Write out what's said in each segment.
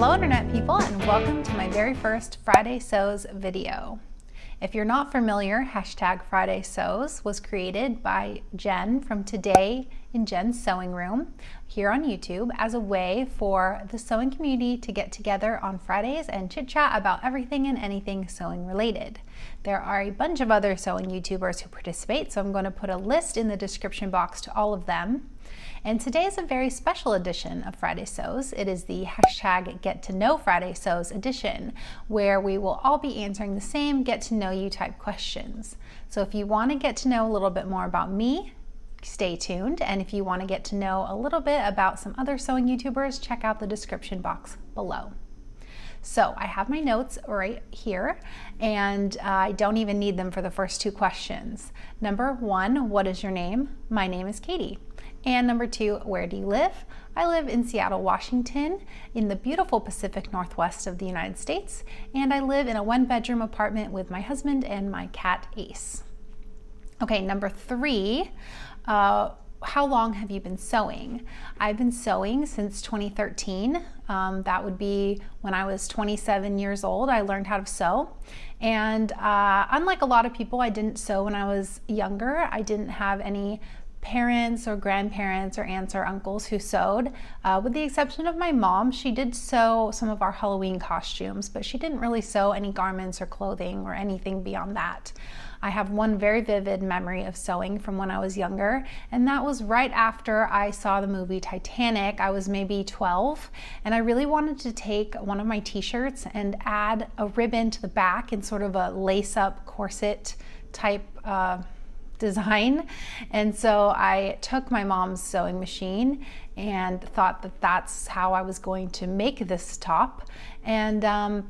Hello Internet people, and welcome to my very first Friday Sews video. If you're not familiar, hashtag Friday Sews was created by Jen from Today in Jen's Sewing Room here on YouTube as a way for the sewing community to get together on Fridays and chit chat about everything and anything sewing related. There are a bunch of other sewing YouTubers who participate, so I'm going to put a list in the description box to all of them. And today is a very special edition of Friday Sews. It is the hashtag Get to Know Friday Sews edition, where we will all be answering the same get to know you type questions. So if you want to get to know a little bit more about me, stay tuned. And if you want to get to know a little bit about some other sewing YouTubers, check out the description box below. So I have my notes right here, and I don't even need them for the first two questions. Number one, what is your name? My name is Katie. And number two, where do you live? I live in Seattle, Washington, in the beautiful Pacific Northwest of the United States, and I live in a one-bedroom apartment with my husband and my cat, Ace. Okay, number three, how long have you been sewing? I've been sewing since 2013. That would be when I was 27 years old. I learned how to sew. And unlike a lot of people, I didn't sew when I was younger. I didn't have any parents or grandparents or aunts or uncles who sewed, with the exception of my mom. She did sew some of our Halloween costumes, but she didn't really sew any garments or clothing or anything beyond that. I have one very vivid memory of sewing from when I was younger, and that was right after I saw the movie Titanic. I was maybe 12, and I really wanted to take one of my t-shirts and add a ribbon to the back in sort of a lace-up corset type design. And so I took my mom's sewing machine and thought that that's how I was going to make this top, and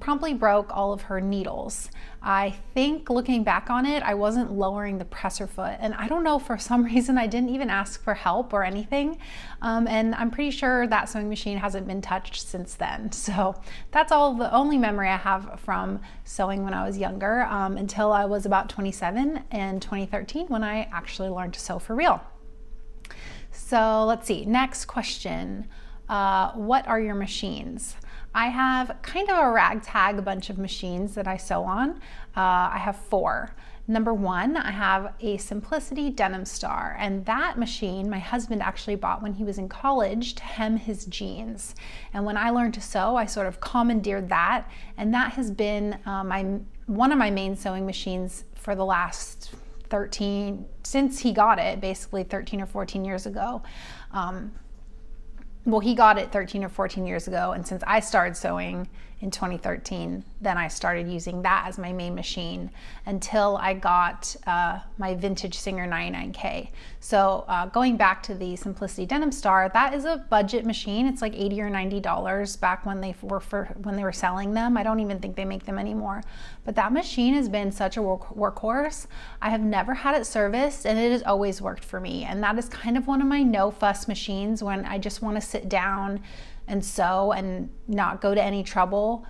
promptly broke all of her needles. I think looking back on it, I wasn't lowering the presser foot, and I don't know, for some reason I didn't even ask for help or anything, and I'm pretty sure that sewing machine hasn't been touched since then. So that's all the only memory I have from sewing when I was younger, until I was about 27 in 2013 when I actually learned to sew for real. So let's see, next question. What are your machines? I have kind of a ragtag bunch of machines that I sew on. I have four. Number one, I have a Simplicity Denim Star, and that machine my husband actually bought when he was in college to hem his jeans. And when I learned to sew, I sort of commandeered that, and that has been one of my main sewing machines for the last since he got it, basically 13 or 14 years ago. Well, he got it 13 or 14 years ago, and since I started sewing in 2013, then I started using that as my main machine until I got my vintage Singer 99K. So going back to the Simplicity Denim Star, that is a budget machine. It's like $80 or $90 back when they were selling them. I don't even think they make them anymore. But that machine has been such a workhorse. I have never had it serviced, and it has always worked for me. And that is kind of one of my no fuss machines when I just want to sit down and sew and not go to any trouble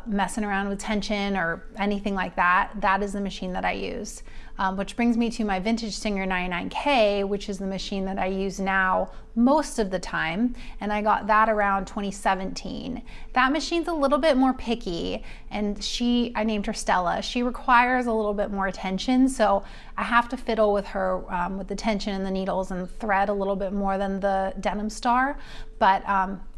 messing around with tension or anything like that. That is the machine that I use. Which brings me to my vintage Singer 99K, which is the machine that I use now most of the time, and I got that around 2017. That machine's a little bit more picky, and I named her Stella. She requires a little bit more attention, so I have to fiddle with her with the tension and the needles and thread a little bit more than the Denim Star, but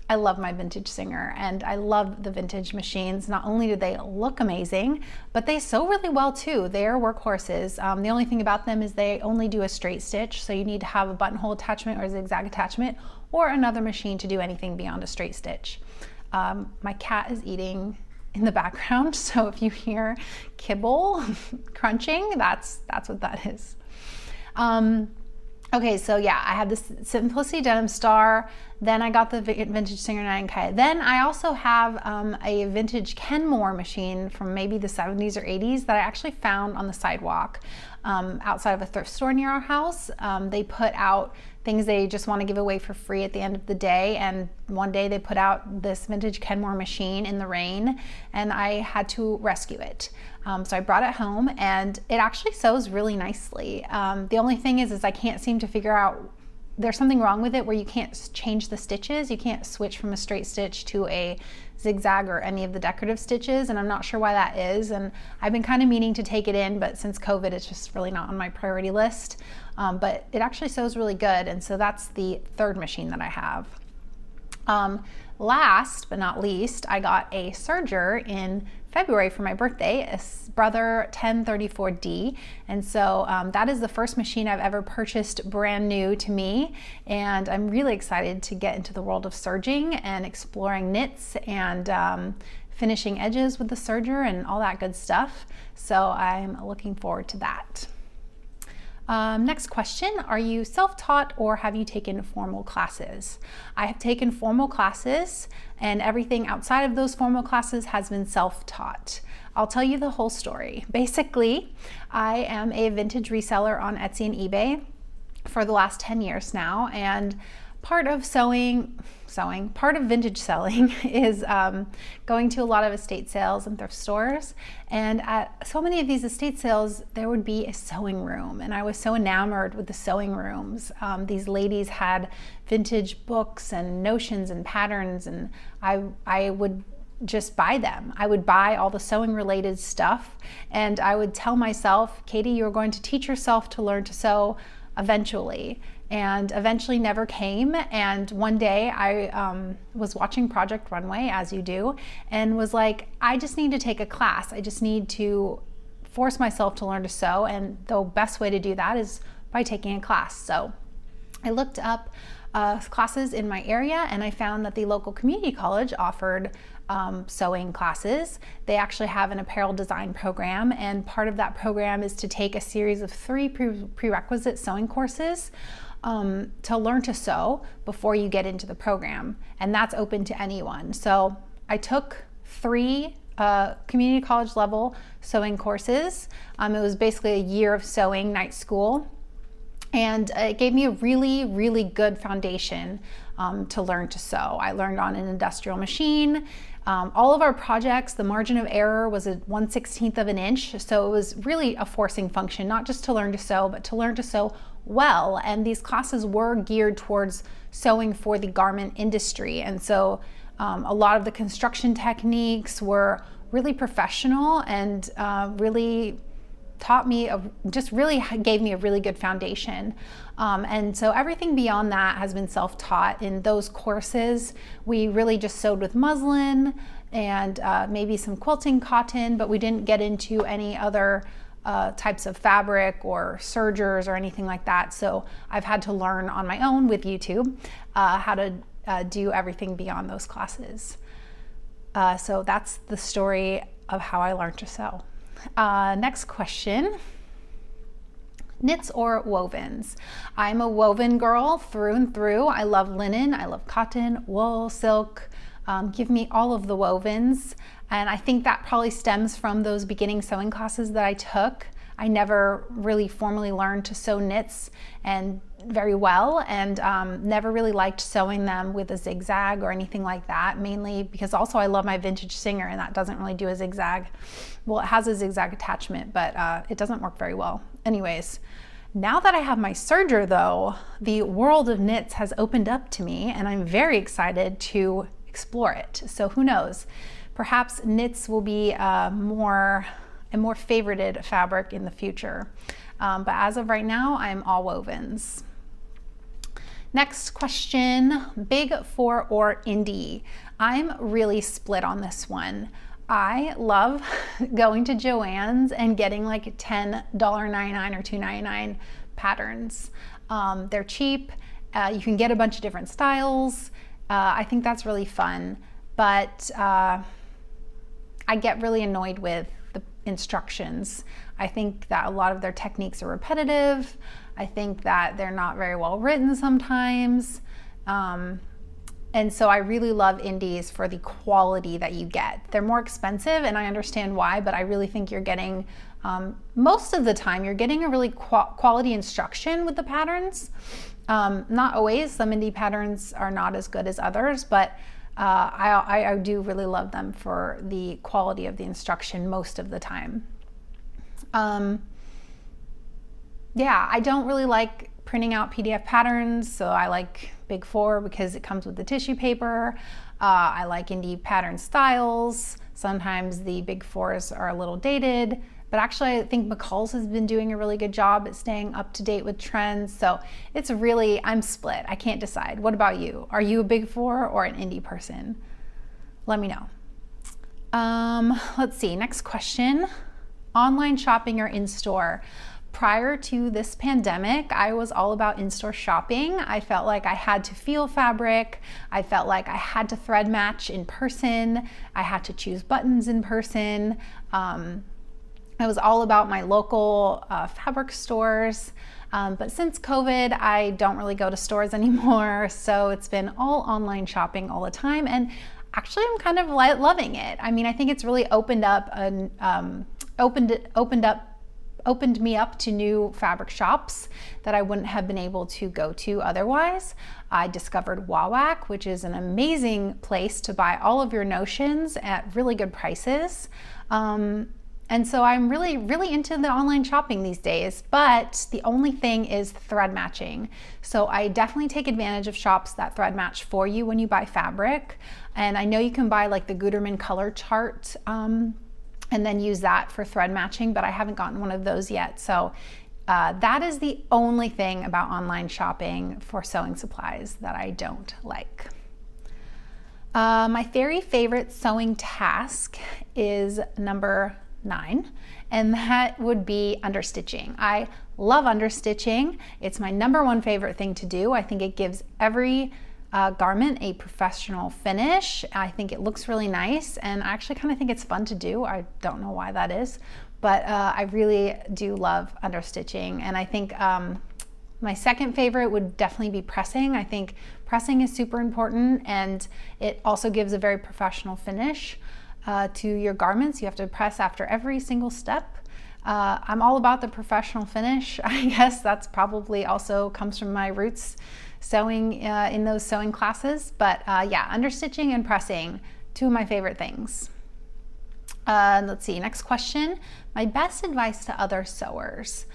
I love my vintage Singer, and I love the vintage machines. Not only do they look amazing, but they sew really well too. They are workhorses. The only thing about them is they only do a straight stitch, so you need to have a buttonhole attachment or a zigzag attachment or another machine to do anything beyond a straight stitch. My cat is eating in the background, so if you hear kibble crunching, that's what that is. Okay, so yeah, I have this Simplicity Denim Star, then I got the vintage Singer 9K. Then I also have a vintage Kenmore machine from maybe the 70s or 80s that I actually found on the sidewalk outside of a thrift store near our house. They put out things they just want to give away for free at the end of the day, and one day they put out this vintage Kenmore machine in the rain, and I had to rescue it. So I brought it home, and it actually sews really nicely. The only thing is I can't seem to figure out there's something wrong with it where you can't change the stitches. You can't switch from a straight stitch to a zigzag or any of the decorative stitches, and I'm not sure why that is. And I've been kind of meaning to take it in, but since COVID, it's just really not on my priority list. But it actually sews really good, and so that's the third machine that I have. Last but not least, I got a serger in February for my birthday, a Brother 1034D, and so that is the first machine I've ever purchased brand new to me, and I'm really excited to get into the world of serging and exploring knits and finishing edges with the serger and all that good stuff, so I'm looking forward to that. Next question, are you self-taught or have you taken formal classes? I have taken formal classes, and everything outside of those formal classes has been self-taught. I'll tell you the whole story. Basically, I am a vintage reseller on Etsy and eBay for the last 10 years now, and part of part of vintage selling is going to a lot of estate sales and thrift stores. And at so many of these estate sales, there would be a sewing room. And I was so enamored with the sewing rooms. These ladies had vintage books and notions and patterns, and I would just buy them. I would buy all the sewing related stuff, and I would tell myself, Katie, you're going to teach yourself to learn to sew eventually. And eventually never came. And one day I was watching Project Runway, as you do, and was like, I just need to take a class. I just need to force myself to learn to sew, and the best way to do that is by taking a class. So I looked up classes in my area, and I found that the local community college offered sewing classes. They actually have an apparel design program, and part of that program is to take a series of 3 prerequisite sewing courses to learn to sew before you get into the program, and that's open to anyone. So I took 3 community college level sewing courses. It was basically a year of sewing night school, and it gave me a really, really good foundation to learn to sew. I learned on an industrial machine. All of our projects, the margin of error was a 1/16 of an inch, so it was really a forcing function, not just to learn to sew, but to learn to sew well. And these classes were geared towards sewing for the garment industry, and so a lot of the construction techniques were really professional and really taught me, just really gave me a really good foundation. And so everything beyond that has been self-taught. In those courses, we really just sewed with muslin and maybe some quilting cotton, but we didn't get into any other types of fabric or sergers or anything like that. So I've had to learn on my own with YouTube how to do everything beyond those classes. So that's the story of how I learned to sew. Next question, knits or wovens? I'm a woven girl through and through. I love linen, I love cotton, wool, silk. Give me all of the wovens. And I think that probably stems from those beginning sewing classes that I took. I never really formally learned to sew knits and very well, and never really liked sewing them with a zigzag or anything like that, mainly because also I love my vintage Singer, and that doesn't really do a zigzag. Well, it has a zigzag attachment, but it doesn't work very well. Anyways, now that I have my serger though, the world of knits has opened up to me, and I'm very excited to explore it. So who knows, perhaps knits will be a more favorited fabric in the future. But as of right now, I'm all wovens. Next question, big for or indie? I'm really split on this one. I love going to Joann's and getting like $10.99 or $2.99 patterns. They're cheap. You can get a bunch of different styles. I think that's really fun, but I get really annoyed with the instructions. I think that a lot of their techniques are repetitive. I think that they're not very well written sometimes. And so I really love indies for the quality that you get. They're more expensive, and I understand why, but I really think you're getting, most of the time, you're getting a really quality instruction with the patterns. Not always, some indie patterns are not as good as others, but I do really love them for the quality of the instruction most of the time. Yeah, I don't really like printing out PDF patterns, so I like Big 4 because it comes with the tissue paper. I like indie pattern styles. Sometimes the Big 4s are a little dated, but actually I think McCall's has been doing a really good job at staying up to date with trends. So it's really, I'm split. I can't decide. What about you? Are you a Big 4 or an indie person? Let me know. Let's see, next question. Online shopping or in-store? Prior to this pandemic, I was all about in-store shopping. I felt like I had to feel fabric. I felt like I had to thread match in person. I had to choose buttons in person. I was all about my local fabric stores. But since COVID, I don't really go to stores anymore. So it's been all online shopping all the time. And actually, I'm kind of loving it. I mean, I think it's really opened me up to new fabric shops that I wouldn't have been able to go to otherwise. I discovered Wawak, which is an amazing place to buy all of your notions at really good prices. And so I'm really, really into the online shopping these days, but the only thing is thread matching. So I definitely take advantage of shops that thread match for you when you buy fabric. And I know you can buy like the Gutermann color chart, and then use that for thread matching, but I haven't gotten one of those yet. So that is the only thing about online shopping for sewing supplies that I don't like. My very favorite sewing task is number 9, and that would be understitching. I love understitching. It's my number 1 favorite thing to do. I think it gives every garment a professional finish. I think it looks really nice, and I actually kind of think it's fun to do. I don't know why that is, but I really do love understitching. And I think my second favorite would definitely be pressing. I think pressing is super important, and it also gives a very professional finish to your garments. You have to press after every single step. I'm all about the professional finish. I guess that's probably also comes from my roots sewing in those sewing classes. But yeah, understitching and pressing, 2 of my favorite things. Let's see, next question. My best advice to other sewers.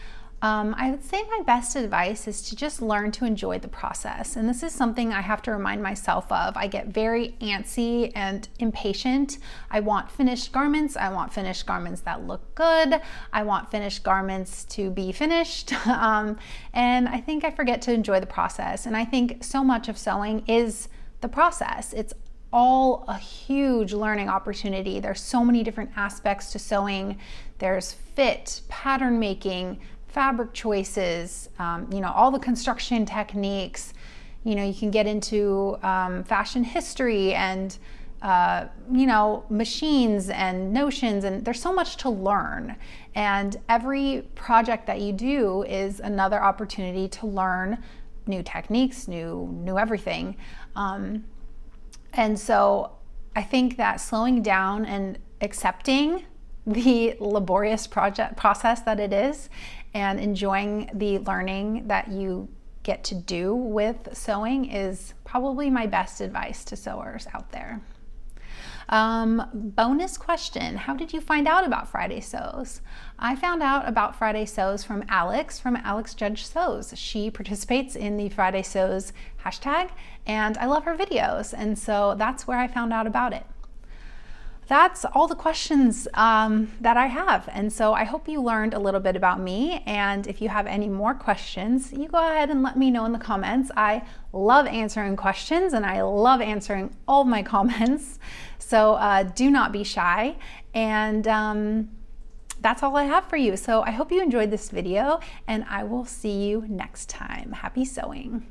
I would say my best advice is to just learn to enjoy the process. And this is something I have to remind myself of. I get very antsy and impatient. I want finished garments. I want finished garments that look good. I want finished garments to be finished. And I think I forget to enjoy the process. And I think so much of sewing is the process. It's all a huge learning opportunity. There's so many different aspects to sewing. There's fit, pattern making, fabric choices, all the construction techniques. You can get into fashion history and machines and notions, and there's so much to learn. And every project that you do is another opportunity to learn new techniques, new everything. And so I think that slowing down and accepting the laborious process that it is, and enjoying the learning that you get to do with sewing is probably my best advice to sewers out there. Bonus question, how did you find out about Friday Sews? I found out about Friday Sews from Alex Judge Sews. She participates in the Friday Sews hashtag, and I love her videos, and so that's where I found out about it. That's all the questions that I have. And so I hope you learned a little bit about me. And if you have any more questions, you go ahead and let me know in the comments. I love answering questions, and I love answering all of my comments. So do not be shy. And that's all I have for you. So I hope you enjoyed this video, and I will see you next time. Happy sewing.